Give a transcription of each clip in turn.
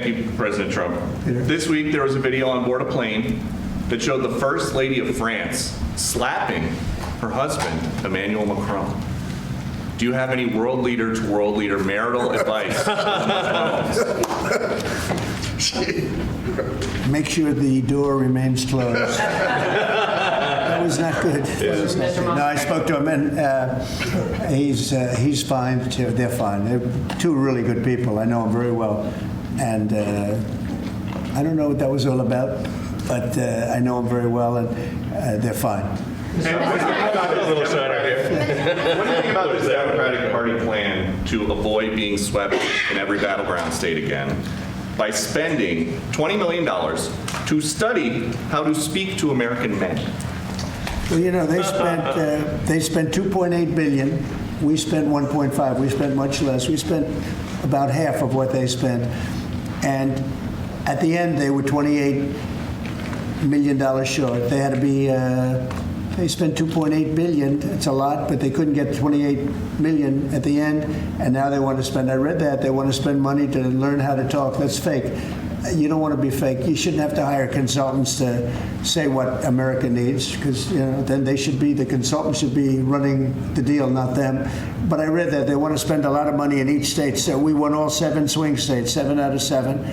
Thank you, President Trump. Peter. This week, there was a video on board a plane that showed the First Lady of France slapping her husband, Emmanuel Macron. Do you have any world leader to world leader marital advice? Make sure the door remains closed. That was not good. No, I spoke to him, and he's fine. They're fine. They're two really good people. I know them very well, and I don't know what that was all about, but I know them very well, and they're fine. What do you think about this Democratic Party plan to avoid being swept in every battleground state again by spending $20 million to study how to speak to American men? Well, you know, they spent $2.8 billion. We spent 1.5. We spent much less. We spent about half of what they spent, and at the end they were $28 million short. They had to be. They spent $2.8 billion. It's a lot, but they couldn't get $28 million at the end, and now they want to spend. I read that they want to spend money to learn how to talk. That's fake. You don't want to be fake. You shouldn't have to hire consultants to say what America needs, because then the consultants should be running the deal, not them. But I read that they want to spend a lot of money in each state. So we won all 7 swing states, 7 out of 7.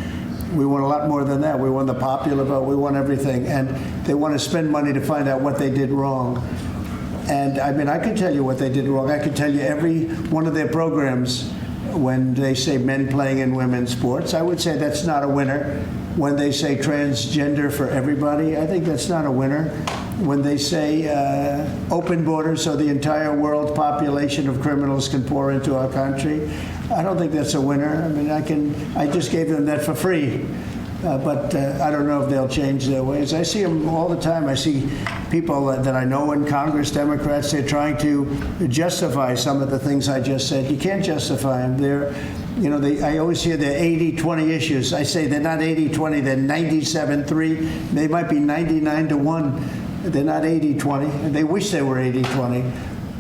We won a lot more than that. We won the popular vote. We won everything. And they want to spend money to find out what they did wrong. And I mean, I could tell you what they did wrong. I could tell you every one of their programs. When they say men playing in women's sports, I would say that's not a winner. When they say transgender for everybody, I think that's not a winner. When they say open borders so the entire world population of criminals can pour into our country, I don't think that's a winner. I mean, I just gave them that for free. But I don't know if they'll change their ways. I see them all the time. I see people that I know in Congress, Democrats, they're trying to justify some of the things I just said. You can't justify them. I always hear they're 80-20 issues. I say they're not 80-20, they're 97-3. They might be 99-1. They're not 80-20. They wish they were 80-20.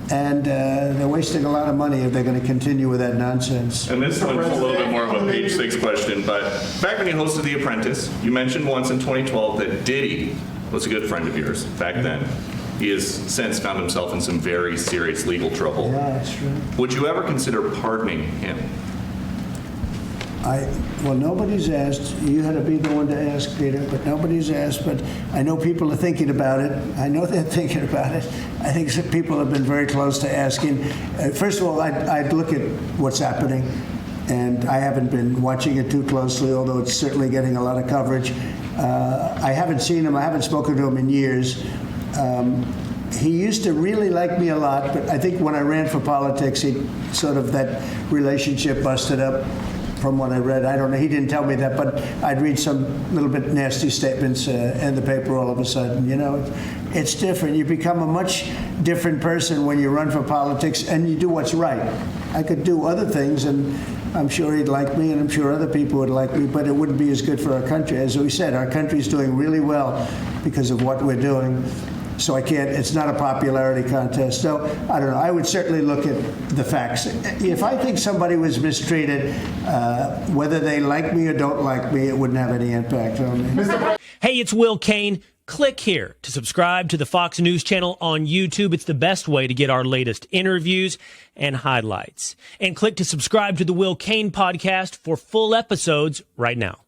And they're wasting a lot of money if they're going to continue with that nonsense. And this one's a little bit more of a page 6 question, but back when you hosted The Apprentice, you mentioned once in 2012 that Diddy was a good friend of yours back then. He has since found himself in some very serious legal trouble. Yeah, that's true. Would you ever consider pardoning him? Well, nobody's asked. You had to be the one to ask, Peter, but nobody's asked. But I know people are thinking about it. I know they're thinking about it. I think some people have been very close to asking. First of all, I'd look at what's happening, and I haven't been watching it too closely, although it's certainly getting a lot of coverage. I haven't seen him. I haven't spoken to him in years. He used to really like me a lot, but I think when I ran for politics, that relationship busted up. From what I read, I don't know. He didn't tell me that, but I'd read some little bit nasty statements in the paper all of a sudden. It's different. You become a much different person when you run for politics and you do what's right. I could do other things, and I'm sure he'd like me, and I'm sure other people would like me, but it wouldn't be as good for our country. As we said, our country's doing really well because of what we're doing. So it's not a popularity contest. So I don't know. I would certainly look at the facts. If I think somebody was mistreated, whether they like me or don't like me, it wouldn't have any impact on me. Hey, it's Will Cain. Click here to subscribe to the Fox News channel on YouTube. It's the best way to get our latest interviews and highlights. And click to subscribe to the Will Cain podcast for full episodes right now.